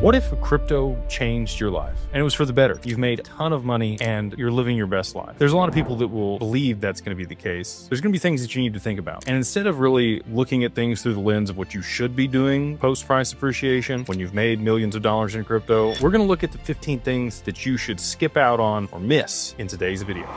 What if crypto changed your life and it was for the better? You've made a ton of money and you're living your best life. There's a lot of people that will believe that's going to be the case. There's going to be things that you need to think about. And instead of really looking at things through the lens of what you should be doing post-price appreciation, when you've made millions of dollars in crypto, we're going to look at the 15 things that you should skip out on or miss in today's video.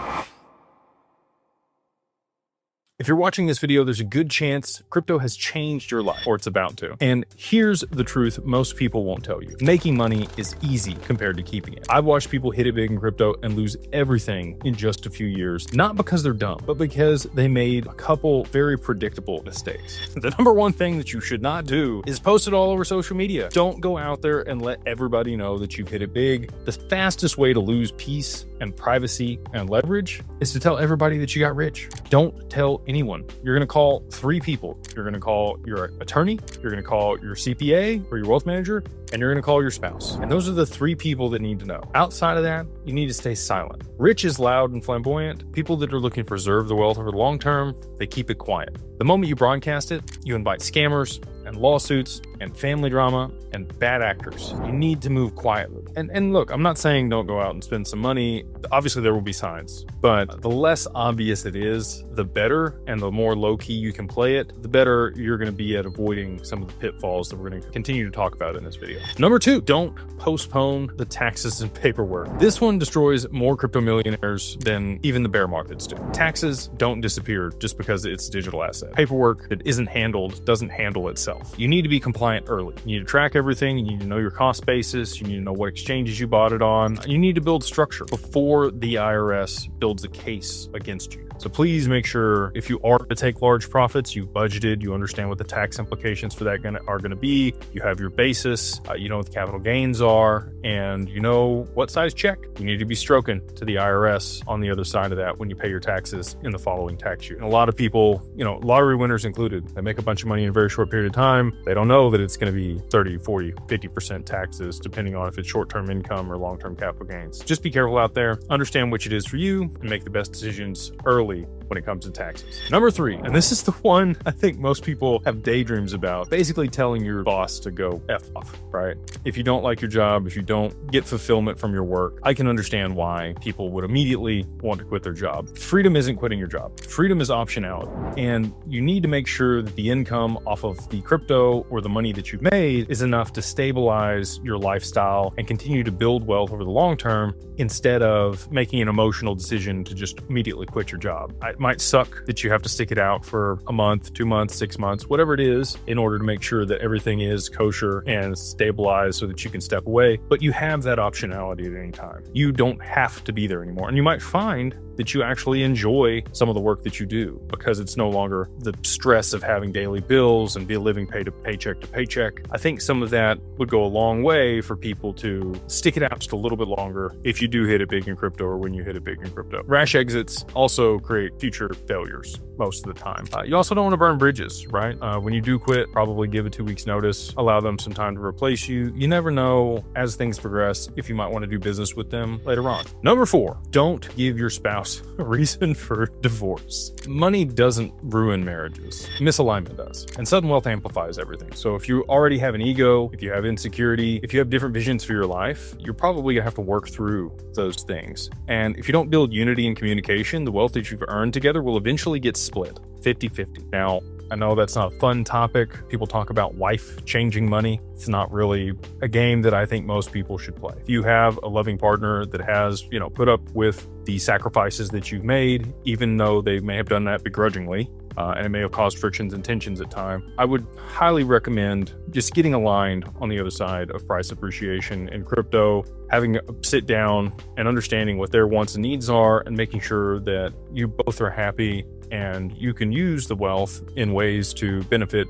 If you're watching this video, there's a good chance crypto has changed your life, or it's about to. And here's the truth most people won't tell you. Making money is easy compared to keeping it. I've watched people hit it big in crypto and lose everything in just a few years, not because they're dumb, but because they made a couple very predictable mistakes. The number one thing that you should not do is post it all over social media. Don't go out there and let everybody know that you've hit it big. The fastest way to lose peace and privacy and leverage is to tell everybody that you got rich. Don't tell anyone. You're going to call 3 people. You're going to call your attorney, you're going to call your CPA or your wealth manager, and you're going to call your spouse. And those are the 3 people that need to know. Outside of that, you need to stay silent. Rich is loud and flamboyant. People that are looking to preserve the wealth over the long term, they keep it quiet. The moment you broadcast it, you invite scammers and lawsuits and family drama and bad actors. You need to move quietly. And look, I'm not saying don't go out and spend some money. Obviously there will be signs, but the less obvious it is, the better, and the more low-key you can play it, the better you're going to be at avoiding some of the pitfalls that we're going to continue to talk about in this video. Number 2, don't postpone the taxes and paperwork. This one destroys more crypto millionaires than even the bear markets do. Taxes don't disappear just because it's a digital asset. Paperwork that isn't handled doesn't handle itself. You need to be compliant early. You need to track everything. You need to know your cost basis. You need to know what exchanges you bought it on. You need to build structure before the IRS builds a case against you. So please make sure if you are to take large profits, you've budgeted, you understand what the tax implications for that are going to be, you have your basis, you know what the capital gains are, and you know what size check you need to be stroking to the IRS on the other side of that when you pay your taxes in the following tax year. And a lot of people, lottery winners included, they make a bunch of money in a very short period of time. They don't know that it's going to be 30, 40, 50% taxes, depending on if it's short-term income or long-term capital gains. Just be careful out there, understand which it is for you, and make the best decisions early when it comes to taxes. Number 3, and this is the one I think most people have daydreams about, basically telling your boss to go F off, right? If you don't like your job, if you don't get fulfillment from your work, I can understand why people would immediately want to quit their job. Freedom isn't quitting your job. Freedom is optionality. And you need to make sure that the income off of the crypto or the money that you've made is enough to stabilize your lifestyle and continue to build wealth over the long term, instead of making an emotional decision to just immediately quit your job. It might suck that you have to stick it out for a month, 2 months, 6 months, whatever it is, in order to make sure that everything is kosher and stabilized so that you can step away. But you have that optionality at any time. You don't have to be there anymore. And you might find that you actually enjoy some of the work that you do because it's no longer the stress of having daily bills and be living paycheck to paycheck. I think some of that would go a long way for people to stick it out just a little bit longer if you do hit it big in crypto or when you hit it big in crypto. Rash exits also create future failures most of the time. You also don't want to burn bridges, right? When you do quit, probably give a 2 weeks notice, allow them some time to replace you. You never know as things progress if you might want to do business with them later on. Number 4, don't give your spouse a reason for divorce. Money doesn't ruin marriages. Misalignment does. And sudden wealth amplifies everything. So if you already have an ego, if you have insecurity, if you have different visions for your life, you're probably gonna have to work through those things. And if you don't build unity and communication, the wealth that you've earned together will eventually get split 50-50. Now, I know that's not a fun topic. People talk about wife changing money. It's not really a game that I think most people should play. If you have a loving partner that has, put up with the sacrifices that you've made, even though they may have done that begrudgingly, and it may have caused frictions and tensions at times, I would highly recommend just getting aligned on the other side of price appreciation in crypto, having a sit down and understanding what their wants and needs are, and making sure that you both are happy and you can use the wealth in ways to benefit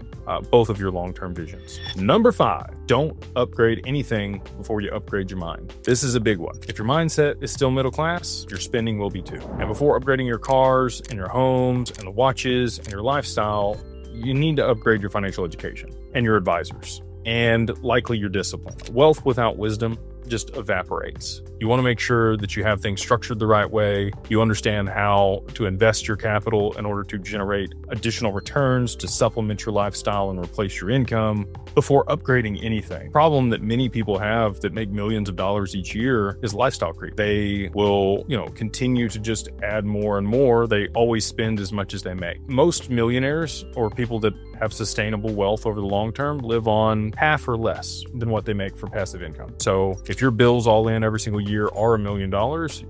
both of your long-term visions. Number 5, don't upgrade anything before you upgrade your mind. This is a big one. If your mindset is still middle class, your spending will be too. And before upgrading your cars and your homes and the watches and your lifestyle, you need to upgrade your financial education and your advisors, and likely your discipline. Wealth without wisdom just evaporates. You want to make sure that you have things structured the right way. You understand how to invest your capital in order to generate additional returns to supplement your lifestyle and replace your income before upgrading anything. Problem that many people have that make millions of dollars each year is lifestyle creep. They will, continue to just add more and more. They always spend as much as they make. Most millionaires or people that have sustainable wealth over the long term live on half or less than what they make for passive income. So if your bills all in every single year are $1 million,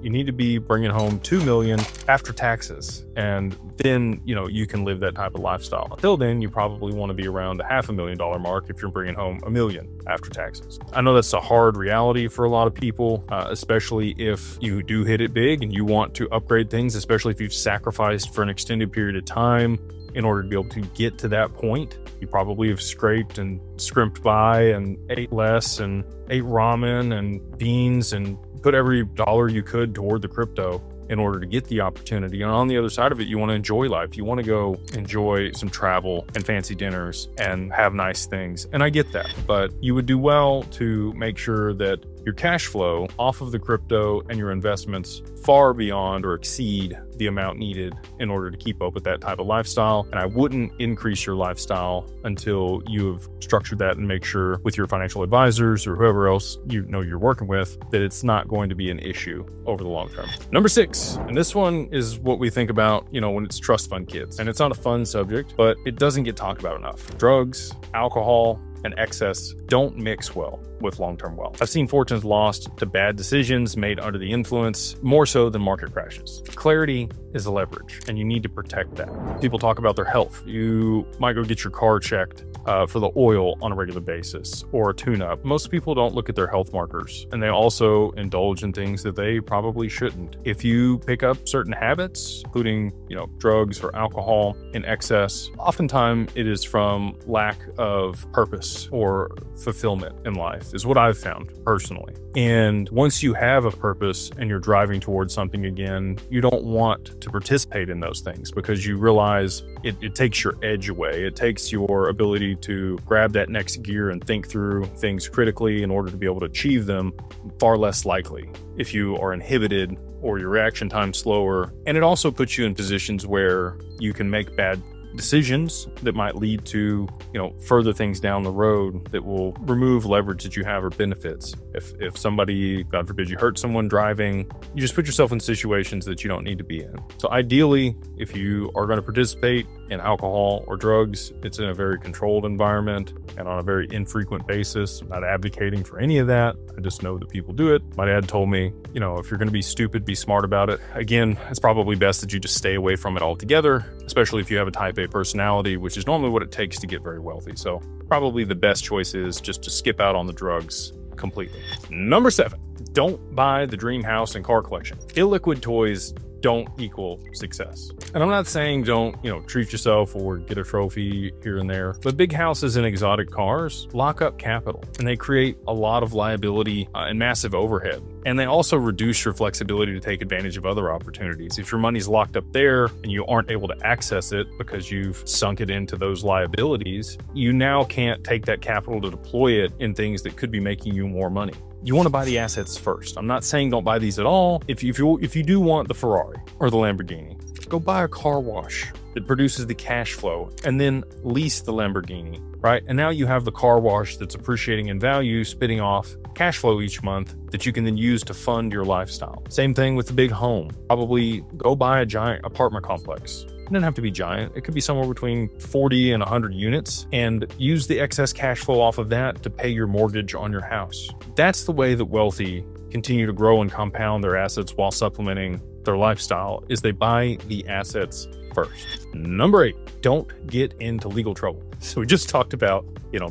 you need to be bringing home $2 million after taxes. And then, you can live that type of lifestyle. Until then, you probably want to be around the $500,000 mark if you're bringing home $1 million after taxes. I know that's a hard reality for a lot of people, especially if you do hit it big and you want to upgrade things, especially if you've sacrificed for an extended period of time in order to be able to get to that point. You probably have scraped and scrimped by and ate less and ate ramen and beans and put every dollar you could toward the crypto in order to get the opportunity. And on the other side of it, you want to enjoy life. You want to go enjoy some travel and fancy dinners and have nice things. And I get that, but you would do well to make sure that your cash flow off of the crypto and your investments far beyond or exceed the amount needed in order to keep up with that type of lifestyle. And I wouldn't increase your lifestyle until you have structured that and make sure with your financial advisors or whoever else you're working with that it's not going to be an issue over the long term. Number 6, and this one is what we think about, when it's trust fund kids. And it's not a fun subject, but it doesn't get talked about enough. Drugs, alcohol, and excess don't mix well with long-term wealth. I've seen fortunes lost to bad decisions made under the influence more so than market crashes. Clarity is a leverage, and you need to protect that. People talk about their health. You might go get your car checked for the oil on a regular basis or a tune-up. Most people don't look at their health markers, and they also indulge in things that they probably shouldn't. If you pick up certain habits, including drugs or alcohol in excess, oftentimes it is from lack of purpose or fulfillment in life, is what I've found personally. And once you have a purpose and you're driving towards something again, you don't want to participate in those things because you realize it takes your edge away. It takes your ability to grab that next gear and think through things critically in order to be able to achieve them far less likely if you are inhibited or your reaction time slower. And it also puts you in positions where you can make bad decisions that might lead to, further things down the road that will remove leverage that you have or benefits. If somebody, God forbid, you hurt someone driving, you just put yourself in situations that you don't need to be in. So ideally, if you are going to participate in alcohol or drugs, it's in a very controlled environment and on a very infrequent basis. I'm not advocating for any of that. I just know that people do it. My dad told me, if you're going to be stupid, be smart about it. Again, it's probably best that you just stay away from it altogether, especially if you have a type A personality, which is normally what it takes to get very wealthy. So probably the best choice is just to skip out on the drugs completely. Number 7, don't buy the dream house and car collection. Illiquid toys don't equal success. And I'm not saying don't, treat yourself or get a trophy here and there, but big houses and exotic cars lock up capital and they create a lot of liability and massive overhead. And they also reduce your flexibility to take advantage of other opportunities. If your money's locked up there and you aren't able to access it because you've sunk it into those liabilities, you now can't take that capital to deploy it in things that could be making you more money. You want to buy the assets first. I'm not saying don't buy these at all. If you do want the Ferrari or the Lamborghini, go buy a car wash that produces the cash flow and then lease the Lamborghini, right? And now you have the car wash that's appreciating in value, spitting off cash flow each month that you can then use to fund your lifestyle. Same thing with the big home. Probably go buy a giant apartment complex. It doesn't have to be giant. It could be somewhere between 40 and 100 units and use the excess cash flow off of that to pay your mortgage on your house. That's the way that wealthy continue to grow and compound their assets while supplementing their lifestyle, is they buy the assets first. Number 8, don't get into legal trouble. So we just talked about,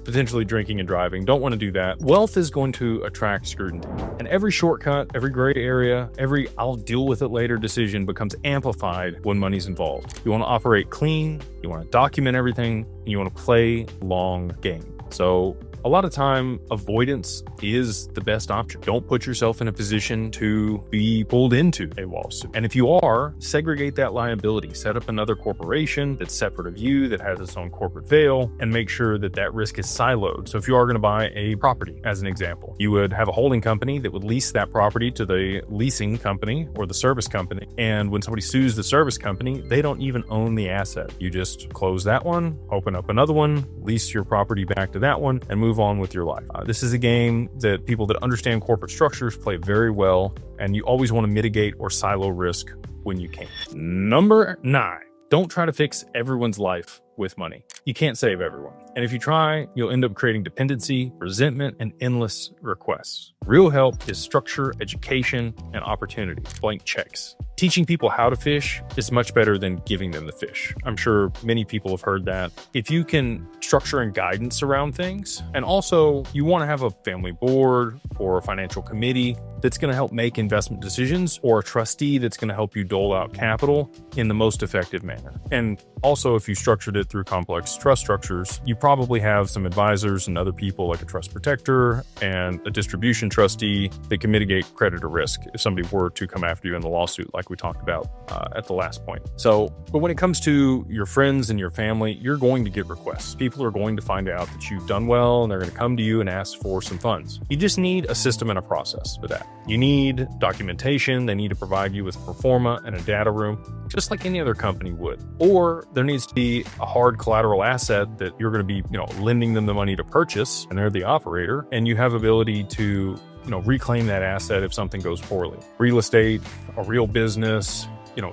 potentially drinking and driving. Don't want to do that. Wealth is going to attract scrutiny. And every shortcut, every gray area, every I'll deal with it later decision becomes amplified when money's involved. You want to operate clean, you want to document everything, and you want to play long game. So a lot of time avoidance is the best option. Don't put yourself in a position to be pulled into a lawsuit. And if you are, segregate that liability. Set up another corporation that's separate of you, that has its own corporate veil, and make sure that that risk is siloed. So if you are going to buy a property, as an example, you would have a holding company that would lease that property to the leasing company or the service company. And when somebody sues the service company, they don't even own the asset. You just close that one, open up another one, lease your property back to that one, and move on with your life. This is a game that people that understand corporate structures play very well, and you always want to mitigate or silo risk when you can. Number 9, don't try to fix everyone's life with money. You can't save everyone. And if you try, you'll end up creating dependency, resentment, and endless requests. Real help is structure, education, and opportunity. Blank checks. Teaching people how to fish is much better than giving them the fish. I'm sure many people have heard that. If you can structure and guidance around things, and also you want to have a family board or a financial committee that's going to help make investment decisions, or a trustee that's going to help you dole out capital in the most effective manner. And also, if you structured it through complex trust structures, you probably have some advisors and other people like a trust protector and a distribution trustee that can mitigate creditor risk if somebody were to come after you in the lawsuit, like we talked about at the last point. But when it comes to your friends and your family, you're going to get requests. People are going to find out that you've done well, and they're going to come to you and ask for some funds. You just need a system and a process for that. You need documentation. They need to provide you with a pro forma and a data room, just like any other company would. Or there needs to be a hard collateral asset that you're going to be, lending them the money to purchase, and they're the operator, and you have ability to, reclaim that asset if something goes poorly. Real estate, a real business,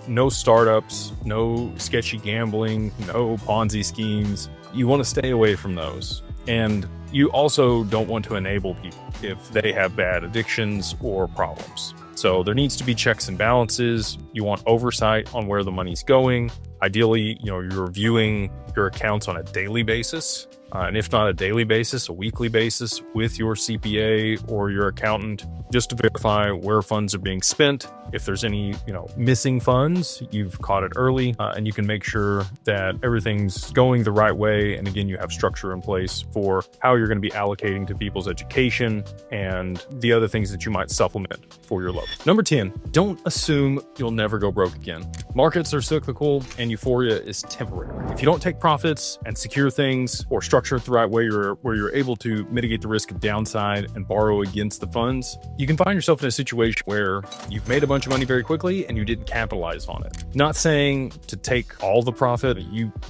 no startups, no sketchy gambling, no Ponzi schemes. You want to stay away from those. And you also don't want to enable people if they have bad addictions or problems. So there needs to be checks and balances. You want oversight on where the money's going. Ideally, you're reviewing your accounts on a daily basis. And if not a daily basis, a weekly basis with your CPA or your accountant, just to verify where funds are being spent. If there's any, missing funds, you've caught it early, and you can make sure that everything's going the right way. And again, you have structure in place for how you're going to be allocating to people's education and the other things that you might supplement for your loan. Number 10, don't assume you'll never go broke again. Markets are cyclical and euphoria is temporary. If you don't take profits and secure things or structure it the right way, where you're able to mitigate the risk of downside and borrow against the funds, you can find yourself in a situation where you've made a bunch of money very quickly and you didn't capitalize on it. Not saying to take all the profit.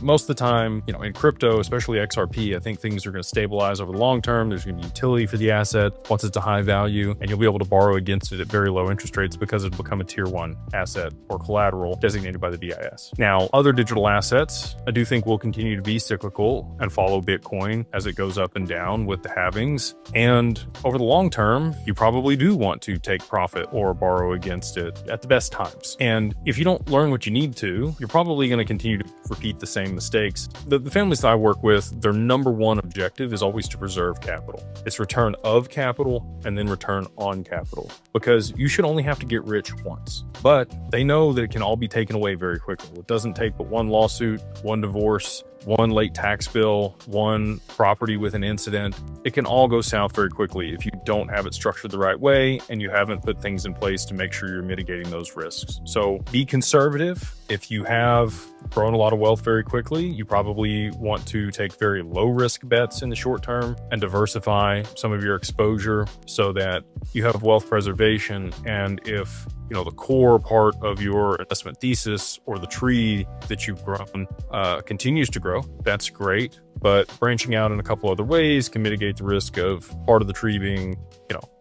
Most of the time, in crypto, especially XRP, I think things are going to stabilize over the long term. There's going to be utility for the asset once it's a high value, and you'll be able to borrow against it at very low interest rates because it'll become a tier 1 asset or collateral designated by the DIS. Now, other digital assets, I do think will continue to be cyclical and follow Bitcoin as it goes up and down with the halvings. And over the long term, you probably do want to take profit or borrow against it at the best times. And if you don't learn what you need to, you're probably going to continue to repeat the same mistakes. The families that I work with, their number one objective is always to preserve capital. It's return of capital and then return on capital, because you should only have to get rich once. But they know that it can all be taken away very quickly. It doesn't take but one lawsuit, one divorce, one late tax bill, one property with an incident. It can all go south very quickly if you don't have it structured the right way and you haven't put things in place to make sure you're mitigating those risks. So be conservative. If you have grown a lot of wealth very quickly, you probably want to take very low risk bets in the short term and diversify some of your exposure so that you have wealth preservation. And if the core part of your investment thesis or the tree that you've grown continues to grow, that's great. But branching out in a couple other ways can mitigate the risk of part of the tree being,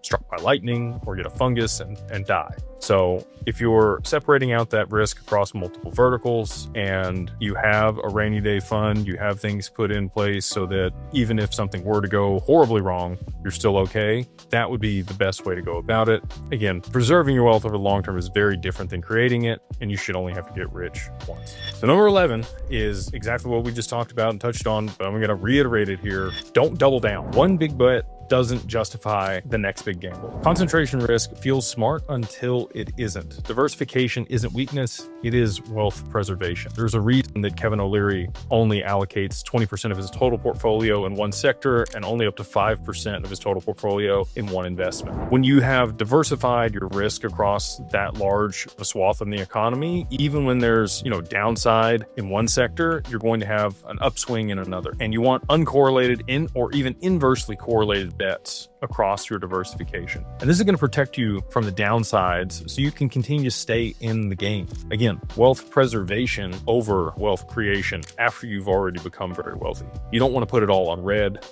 struck by lightning or get a fungus and die. So if you're separating out that risk across multiple verticals and you have a rainy day fund, you have things put in place so that even if something were to go horribly wrong, you're still okay, that would be the best way to go about it. Again, preserving your wealth over the long term is very different than creating it, and you should only have to get rich once. So number 11 is exactly what we just talked about and touched on, but I'm going to reiterate it here. Don't double down. One big bet doesn't justify the next big gamble. Concentration risk feels smart until it isn't. Diversification isn't weakness, it is wealth preservation. There's a reason that Kevin O'Leary only allocates 20% of his total portfolio in one sector and only up to 5% of his total portfolio in one investment. When you have diversified your risk across that large a swath in the economy, even when there's, downside in one sector, you're going to have an upswing in another. And you want uncorrelated or even inversely correlated bets across your diversification. And this is going to protect you from the downsides so you can continue to stay in the game. Again, wealth preservation over wealth creation after you've already become very wealthy. You don't want to put it all on red.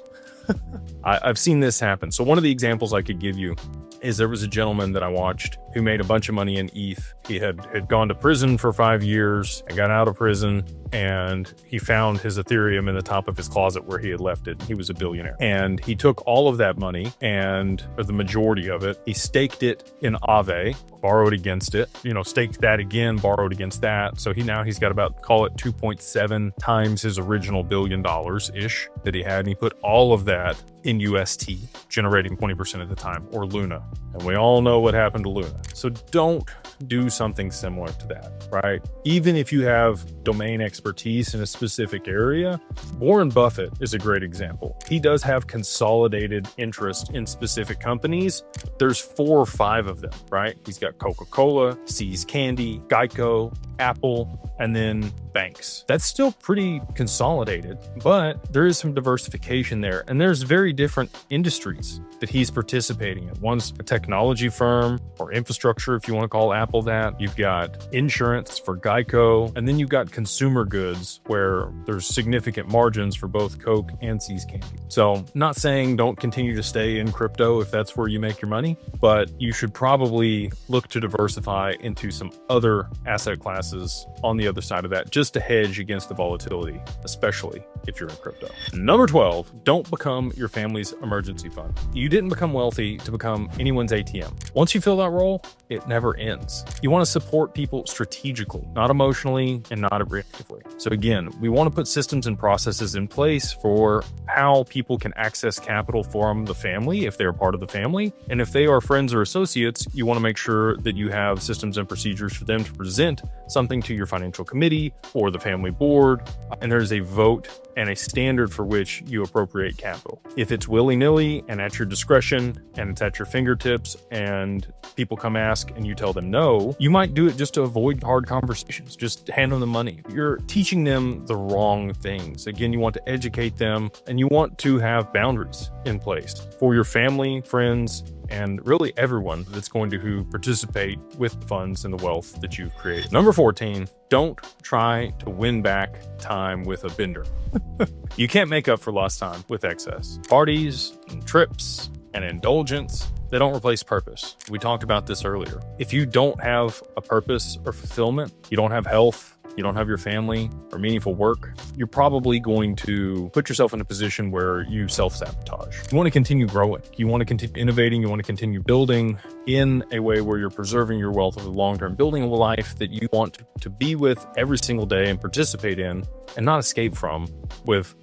I've seen this happen. So one of the examples I could give you is there was a gentleman that I watched who made a bunch of money in ETH. He had gone to prison for 5 years and got out of prison, and he found his Ethereum in the top of his closet where he had left it. He was a billionaire. And he took all of that money or the majority of it, he staked it in Aave, borrowed against it, staked that again, borrowed against that. So he's got about, call it 2.7 times his original $1 billion-ish that he had. And he put all of that in UST, generating 20% of the time, or Luna. And we all know what happened to Luna. So don't do something similar to that, right? Even if you have domain expertise in a specific area, Warren Buffett is a great example. He does have consolidated interest in specific companies. There's 4 or 5 of them, right? He's got Coca-Cola, See's Candy, Geico, Apple, and then banks. That's still pretty consolidated, but there is some diversification there. And there's very different industries that he's participating in. One's a technology firm or infrastructure, if you want to call Apple that. You've got insurance for Geico, and then you've got consumer goods where there's significant margins for both Coke and See's Candy. So not saying don't continue to stay in crypto if that's where you make your money, but you should probably look to diversify into some other asset classes on the other side of that, just to hedge against the volatility, especially if you're in crypto. Number 12, don't become your family's emergency fund. You didn't become wealthy to become anyone's ATM. Once you fill that role, it never ends. You want to support people strategically, not emotionally and not reactively. So again, we want to put systems and processes in place for how people can access capital from the family if they're part of the family. And if they are friends or associates, you want to make sure that you have systems and procedures for them to present something to your financial committee or the family board. And there's a vote and a standard for which you appropriate capital. If it's willy-nilly and at your discretion and it's at your fingertips and people come ask and you tell them no, you might do it just to avoid hard conversations. Just hand them the money. You're teaching them the wrong things. Again, you want to educate them and you want to have boundaries in place for your family, friends, and really everyone that's going to participate with the funds and the wealth that you've created. Number 14, don't try to win back time with a bender. You can't make up for lost time with excess. Parties and trips and indulgence, they don't replace purpose. We talked about this earlier. If you don't have a purpose or fulfillment, you don't have health, you don't have your family or meaningful work, you're probably going to put yourself in a position where you self-sabotage. You want to continue growing. You want to continue innovating. You want to continue building in a way where you're preserving your wealth over the long term, building a life that you want to be with every single day and participate in and not escape from with,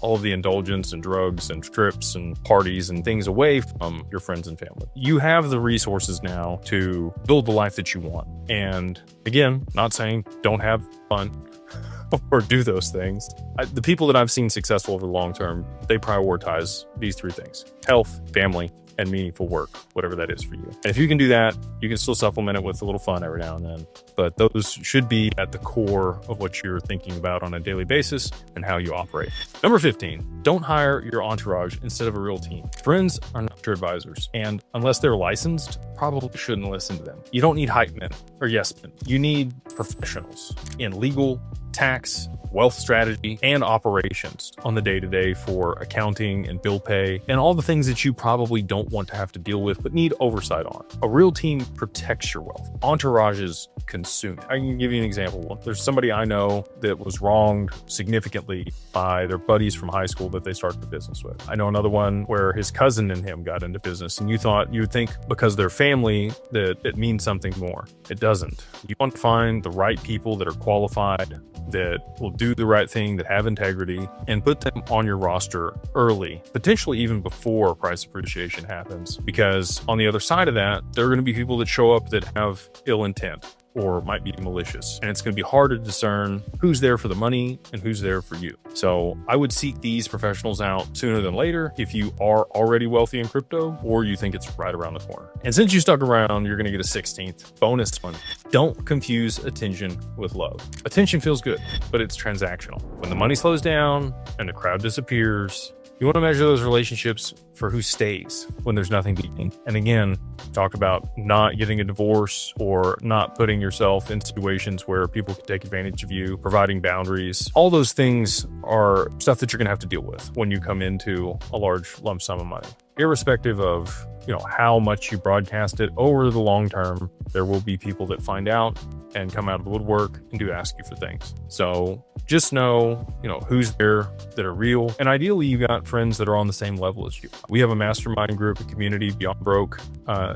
all of the indulgence and drugs and trips and parties and things away from your friends and family. You have the resources now to build the life that you want. And again, not saying don't have fun or do those things. The people that I've seen successful over the long term, they prioritize these 3 things: health, family, and meaningful work, whatever that is for you. And if you can do that, you can still supplement it with a little fun every now and then. But those should be at the core of what you're thinking about on a daily basis and how you operate. Number 15, don't hire your entourage instead of a real team. Friends are not your advisors, and unless they're licensed, probably shouldn't listen to them. You don't need hype men or yes men. You need professionals in legal, tax, wealth strategy, and operations on the day-to-day for accounting and bill pay and all the things that you probably don't want to have to deal with but need oversight on. A real team protects your wealth. Entourages consume it. I can give you an example. There's somebody I know that was wronged significantly by their buddies from high school that they started the business with. I know another one where his cousin and him got into business, and you would think because they're family that it means something more. It doesn't. You want to find the right people that are qualified, that will do the right thing, that have integrity, and put them on your roster early, potentially even before price appreciation happens. Because on the other side of that, there are going to be people that show up that have ill intent or might be malicious. And it's going to be hard to discern who's there for the money and who's there for you. So I would seek these professionals out sooner than later if you are already wealthy in crypto or you think it's right around the corner. And since you stuck around, you're going to get a 16th bonus one. Don't confuse attention with love. Attention feels good, but it's transactional. When the money slows down and the crowd disappears, you want to measure those relationships for who stays when there's nothing to gain. And again, talk about not getting a divorce or not putting yourself in situations where people can take advantage of you, providing boundaries. All those things are stuff that you're going to have to deal with when you come into a large lump sum of money. Irrespective of, how much you broadcast it over the long term, there will be people that find out and come out of the woodwork and do ask you for things. So just know, who's there that are real. And ideally, you got friends that are on the same level as you. We have a mastermind group, a community. Beyond Broke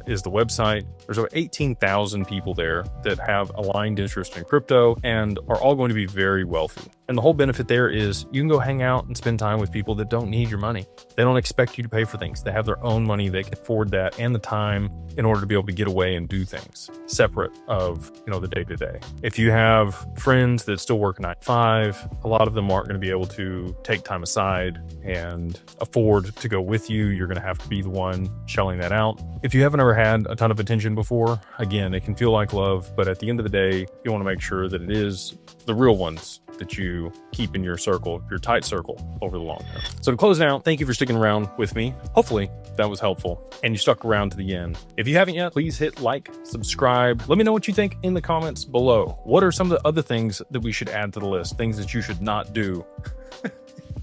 is the website. There's over 18,000 people there that have aligned interest in crypto and are all going to be very wealthy. And the whole benefit there is you can go hang out and spend time with people that don't need your money. They don't expect you to pay for things. They have their own money. They can afford that and the time in order to be able to get away and do things separate of, the day-to-day. If you have friends that still work 9 to 5, a lot of them aren't going to be able to take time aside and afford to go with you. You're going to have to be the one shelling that out. If you haven't ever had a ton of attention before, again, it can feel like love, but at the end of the day, you want to make sure that it is the real ones that you keep in your circle, your tight circle over the long term. So to close out, thank you for sticking around with me. Hopefully that was helpful and you stuck around to the end. If you haven't yet, please hit like, subscribe. Let me know what you think in the comments below. What are some of the other things that we should add to the list? Things that you should not do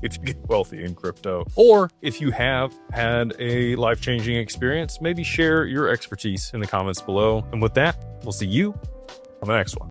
if you get wealthy in crypto, or if you have had a life-changing experience, maybe share your expertise in the comments below. And with that, we'll see you on the next one.